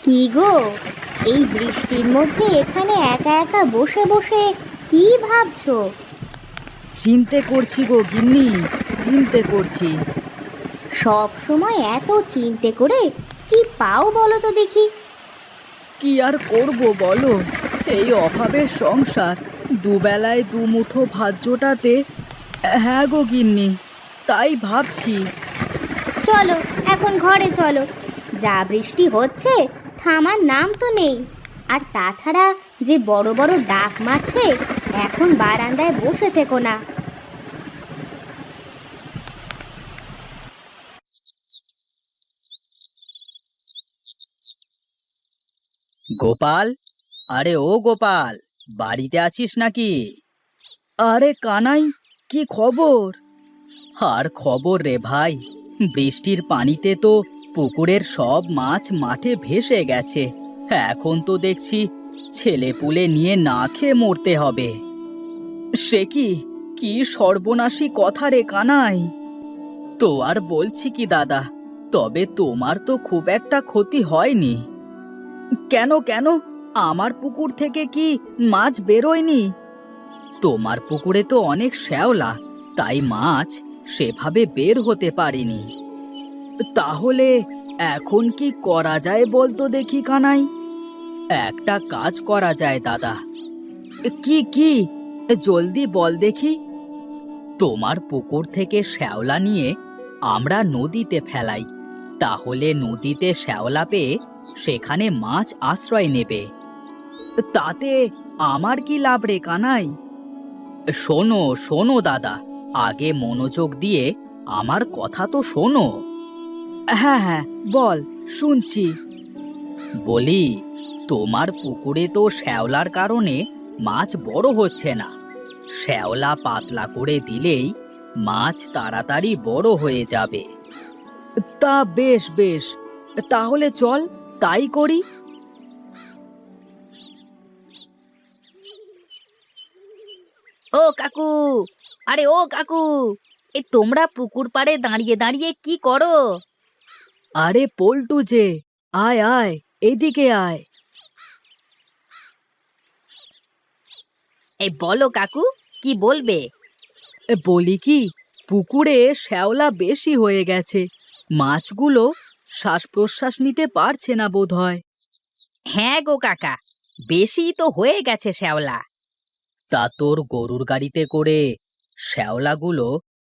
কি গো, এই বৃষ্টির মধ্যে এখানে একা একা বসে বসে কি ভাবছো? চিন্তে করছি গো গিন্নি, চিন্তে করছি। সব সময় এত চিন্তে করে কি পাও বলো তো দেখি। কি আর করব বলো, এই অভাবের সংসার, দুবেলায় দুমুঠো ভাত জোটাতে। হ্যাঁ গো গিন্নি, তাই ভাবছি। চলো, এখন ঘরে চলো। যা বৃষ্টি হচ্ছে, থামার নাম তো নেই। আর তাছাড়া যে বড় বড় ডাক মারছে, এখন বারান্দায় বসে থেকো না। গোপাল, আরে ও গোপাল, বাড়িতে আছিস নাকি? আরে কানাই, কি খবর? আর খবর রে ভাই, বৃষ্টির পানিতে তো পুকুরের সব মাছ মাঠে ভেসে গেছে। এখন তো দেখছি ছেলেপুলে নিয়ে না খেয়ে মরতে হবে। সে কি, কি সর্বনাশী কথা রে কানাই! তো আর বলছি কি দাদা, তবে তোমার তো খুব একটা ক্ষতি হয়নি। কেন কেন, আমার পুকুর থেকে কি মাছ বেরোয়নি? তোমার পুকুরে তো অনেক শ্যাওলা, তাই মাছ সেভাবে বের হতে পারিনি। তাহলে এখন কি করা যায় বলতো দেখি কানাই? একটা কাজ করা যায় দাদা। কি কি, জলদি বল দেখি। তোমার পুকুর থেকে শ্যাওলা নিয়ে আমরা নদীতে ফেলাই, তাহলে নদীতে শ্যাওলা পেয়ে সেখানে মাছ আশ্রয় নেবে। তাতে আমার কি লাভ রে কানাই? শোনো শোনো দাদা, আগে মনোযোগ দিয়ে আমার কথা তো শোনো। হ্যাঁ হ্যাঁ, বল, শুনছি। বলি, তোমার পুকুরে তো শ্যাওলার কারণে মাছ বড় হচ্ছে না। শ্যাওলা পাতলা করে দিলেই মাছ তাড়াতাড়ি বড় হয়ে যাবে। তা বেশ বেশ, তাহলে চল, তাই করি। ও কাকু, আরে ও কাকু, এই তোমরা পুকুর পাড়ে দাঁড়িয়ে দাঁড়িয়ে কি করো? আরে পল্টু যে, আয় আয়, এদিকে আয়। এই বলো কাকু, কি বলবে? বলি কি, পুকুরে শ্যাওলা বেশি হয়ে গেছে, মাছগুলো শ্বাস প্রশ্বাস নিতে পারছে না বোধহয়। হ্যাঁ গো কাকা, বেশি তো হয়ে গেছে শ্যাওলা। তা তোর গরুর গাড়িতে করে শ্যাওলাগুলো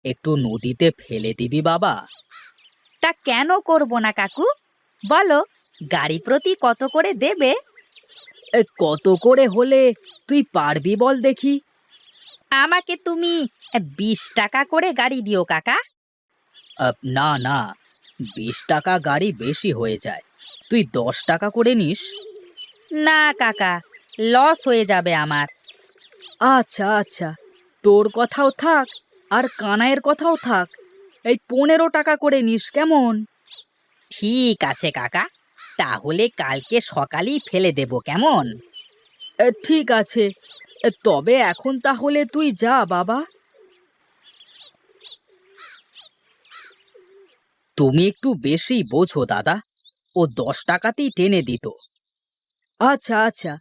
একটু নদীতে ফেলে দিবি বাবা। তা কেন করব না কাকু? বলো, গাড়ি প্রতি কত করে দেবে? কত করে হলে তুই পারবি বল দেখি? আমাকে তুমি 20 টাকা করে গাড়ি দিও কাকা। না না, 20 টাকা গাড়ি বেশি হয়ে যায়, তুই 10 টাকা করে নিস। না কাকা, লস হয়ে যাবে আমার। আচ্ছা আচ্ছা, তোর কথাও থাক, আর কানাইয়ের কথাও থাক, এই 15 টাকা করে নিস কেমন? ঠিক আছে কাকা, তাহলে কালকে সকালেই ফেলে দেব, কেমন? ঠিক আছে, তবে এখন তাহলে তুই যা বাবা। তুমি একটু বেশি বোঝো দাদা, ও 10 টাকাতেই টেনে দিত। আচ্ছা আচ্ছা,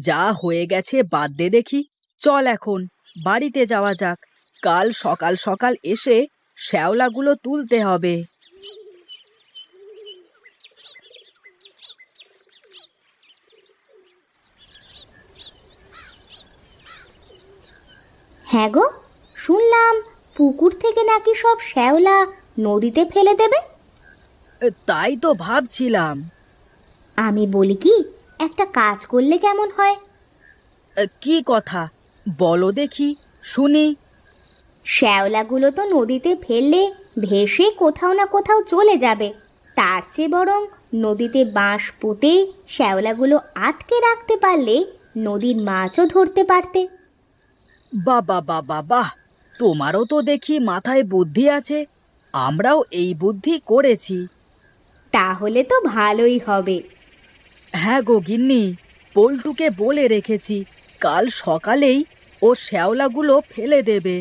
যা হয়ে গেছে বাদ দে দেখি, চল এখন বাড়িতে যাওয়া যাক। কাল সকাল সকাল এসে শ্যাওলাগুলো তুলতে হবে। হ্যাঁ গো, শুনলাম পুকুর থেকে নাকি সব শ্যাওলা নদীতে ফেলে দেবে। তাই তো ভাবছিলাম। আমি বলি কি, একটা কাজ করলে কেমন হয়? কি কথা, বলো দেখি, শুনি। শ্যাওলাগুলো তো নদীতে ফেললে ভেসে কোথাও না কোথাও চলে যাবে। তার চেয়ে বরং নদীতে বাঁশ পুঁতে শ্যাওলাগুলো আটকে রাখতে পারলে নদীর মাছও ধরতে পারতে। বাবা বাবা বাহ, তোমারও তো দেখি মাথায় বুদ্ধি আছে, আমরাও এই বুদ্ধি করেছি। তাহলে তো ভালোই হবে। হ্যাঁ গো গিন্নি, পল্টুকে বলে রেখেছি, কাল সকালেই ও শ্যাওলাগুলো ফেলে দেবে।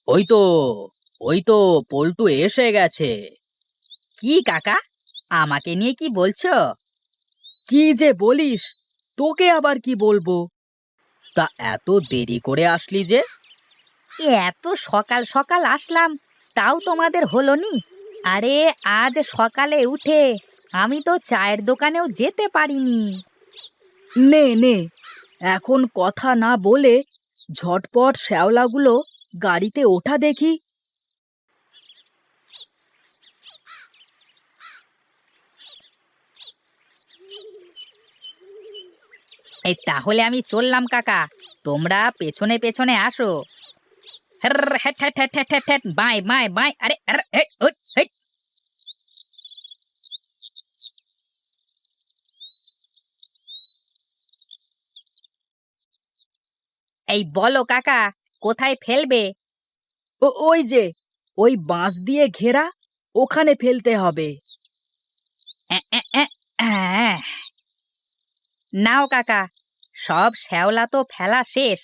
ওই তো ওই তো পল্টু এসে গেছে। কি কাকা, আমাকে নিয়ে কি বলছো? কি যে বলিস, তোকে আবার কি বলবো? তা এত দেরি করে আসলি যে? এত সকাল সকাল আসলাম, তাও তোমাদের হলো নি? আরে আজ সকালে উঠে আমি তো চায়ের দোকানেও যেতে পারিনি। নে নে, এখন কথা না বলে ঝটপট শ্যাওলাগুলো গাড়িতে ওঠা দেখি। এই তাহলে আমি চললাম কাকা, তোমরা পেছনে পেছনে আসো। হ্যার, হ্যাট হ্যাট হ্যাট হ্যাট হ্যাট হ্যাট, বাঁয় বাঁয় বাঁয়, আরে আরে, হেট, হুট, হেট। এই বলো কাকা, কোথায় ফেলবে? ওই যে, ওই বাঁশ দিয়ে ঘেরা, ওখানে ফেলতে হবে। এ, এ, এ, আহ। নাও কাকা, সব শ্যাওলা তো ফেলা শেষ,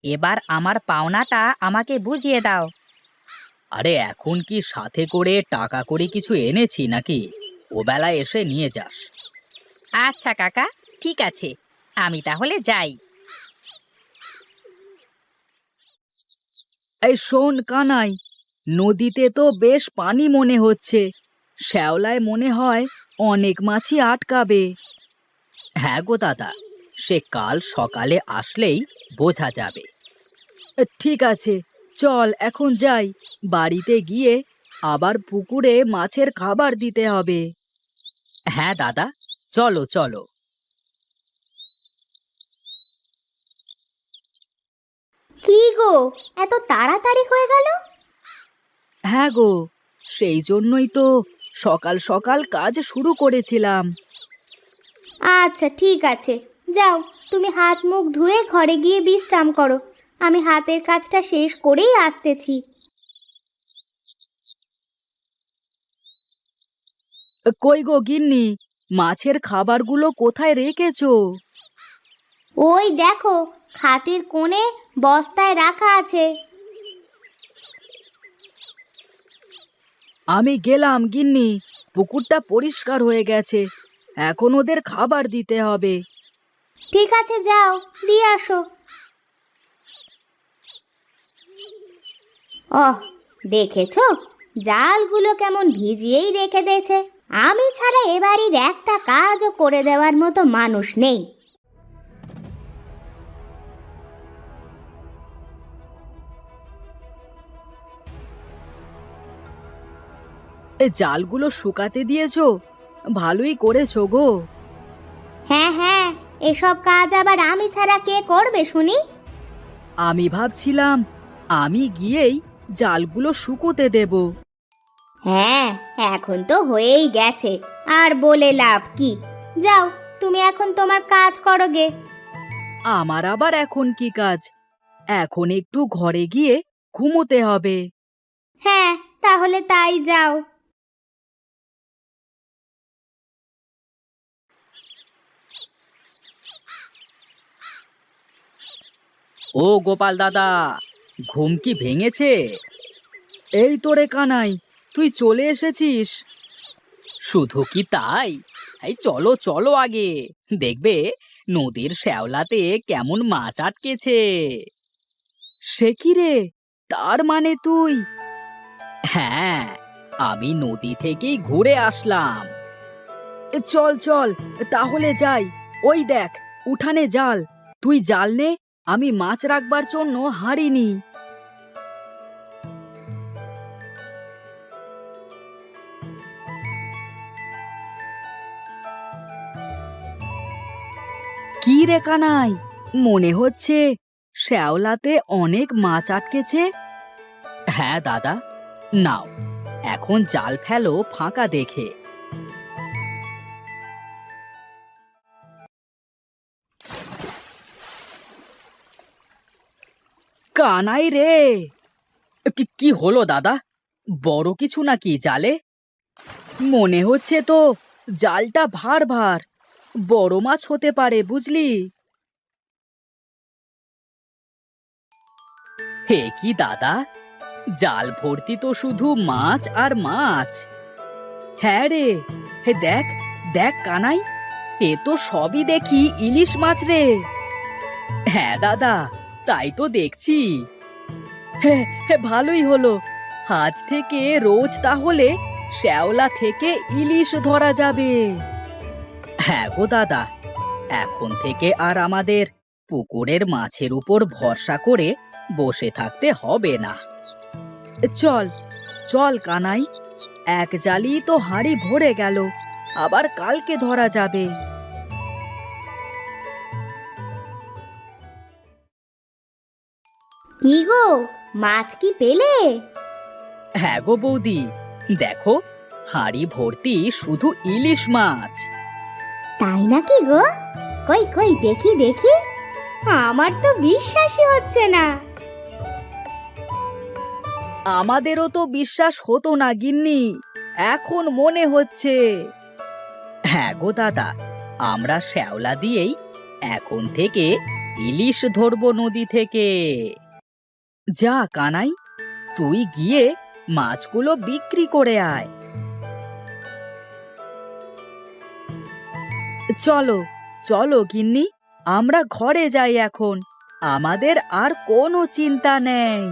এবার আমার পাওনাটা আমাকে বুঝিয়ে দাও। আরে এখন কি সাথে করে টাকা করে কিছু এনেছি নাকি? ও বেলায় এসে নিয়ে যাস। আচ্ছা কাকা, ঠিক আছে, আমি তাহলে যাই। এই শোন কানাই, নদীতে তো বেশ পানি মনে হচ্ছে। শ্যাওলায় মনে হয় অনেক মাছই আটকাবে। হ্যাঁ গো দাদা, সে কাল সকালে আসলেই বোঝা যাবে। ঠিক আছে, চল এখন যাই। বাড়িতে গিয়ে আবার পুকুরে মাছের খাবার দিতে হবে। হ্যাঁ দাদা, চলো চলো। কি গো, এত তাড়াতাড়ি হয়ে গেল? হ্যাঁ গো, সেই জন্যই তো সকাল সকাল কাজ শুরু করেছিলাম। আচ্ছা ঠিক আছে, যাও, তুমি হাত মুখ ধুয়ে ঘরে গিয়ে বিশ্রাম করো। আমি হাতের কাজটা শেষ করেই আসতেছি। কই গো গিন্নি, মাছের খাবারগুলো কোথায় রেখেছো? ওই দেখো, খাটের কোণে বস্তায় রাখা আছে। আমি গেলাম গিন্নি, পুকুরটা পরিষ্কার হয়ে গেছে। এখন ওদের খাবার দিতে হবে। ঠিক আছে, যাও, দিয়ে আসো। ওহ, দেখেছো, জালগুলো কেমন ভিজিয়েই রেখে দিয়েছে। আমি ছাড়া এ বাড়ির একটা কাজও করে দেওয়ার মতো মানুষ নেই। এই জালগুলো শুকাতে দিয়েছো? ভালোই করেছো গো। হ্যাঁ হ্যাঁ, এসব কাজ আবার আমি ছাড়া কে করবে শুনি? আমি ভাবছিলাম আমি গিয়েই জালগুলো শুকোতে দেব। হ্যাঁ, এখন তো হয়েই গেছে, আর বলে লাভ কি? যাও, তুমি এখন তোমার কাজ করো গে। আমার আবার এখন কি কাজ? এখন একটু ঘরে গিয়ে ঘুমোতে হবে। হ্যাঁ, তাহলে তাই যাও। ও গোপাল দাদা, ঘুম কি ভেঙেছে? এই তো রে কানাই, তুই চলে এসেছিস। শুধু কি তাই? এই চলো চলো আগে, দেখবে নদীর শ্যাওলাতে কেমন মাছ আটকেছে। সে কি রে, তার মানে তুই? হ্যাঁ, আমি নদী থেকেই ঘুরে আসলাম। চল চল, তাহলে যাই। ওই দেখ, উঠানে জাল। তুই জাল নে, আমি মাছ রাখবার জন্য হাঁড়ি নি। কি রে কানাই, মনে হচ্ছে শ্যাওলাতে অনেক মাছ আটকেছে। হ্যাঁ দাদা, নাও, এখন জাল ফেলো ফাঁকা দেখে। কানাই রে, কি হলো দাদা? বড় কিছু নাকি জালে? মনে হচ্ছে তো জালটা ভার ভার, বড় মাছ হতে পারে বুঝলি। হে কি দাদা, জাল ভর্তি তো শুধু মাছ আর মাছ। হ্যাঁ রে, হে দেখ দেখ কানাই, এ তো সবই দেখি ইলিশ মাছ রে। হ্যাঁ দাদা, তাই তো দেখছি। হ্যাঁ হ্যাঁ, ভালোই হলো। আজ থেকে রোজ তাহলে শ্যাওলা থেকে ইলিশ ধরা যাবে। হ্যাঁ গো দাদা, এখন থেকে আর আমাদের পুকুরের মাছের উপর ভরসা করে বসে থাকতে হবে না। চল চল কানাই, এক জালি তো হাঁড়ি ভরে গেল, আবার কালকে ধরা যাবে। কি গো, মাছ কি পেলে? হ্যাঁ গো বৌদি, দেখো হাঁড়ি ভর্তি শুধু ইলিশ মাছ। তাই নাকি গো? কই কই দেখি দেখি, আমার তো বিশ্বাসই হচ্ছে না। আমাদেরও তো বিশ্বাস হতো না গিন্নি, এখন মনে হচ্ছে। হ্যাঁ গো দাদা, আমরা শ্যাওলা দিয়েই এখন থেকে ইলিশ ধরবো নদী থেকে। যা কানাই, তুই গিয়ে মাছগুলো বিক্রি করে আয়। চলো চলো গিন্নি, আমরা ঘরে যাই এখন, আমাদের আর কোনো চিন্তা নেই।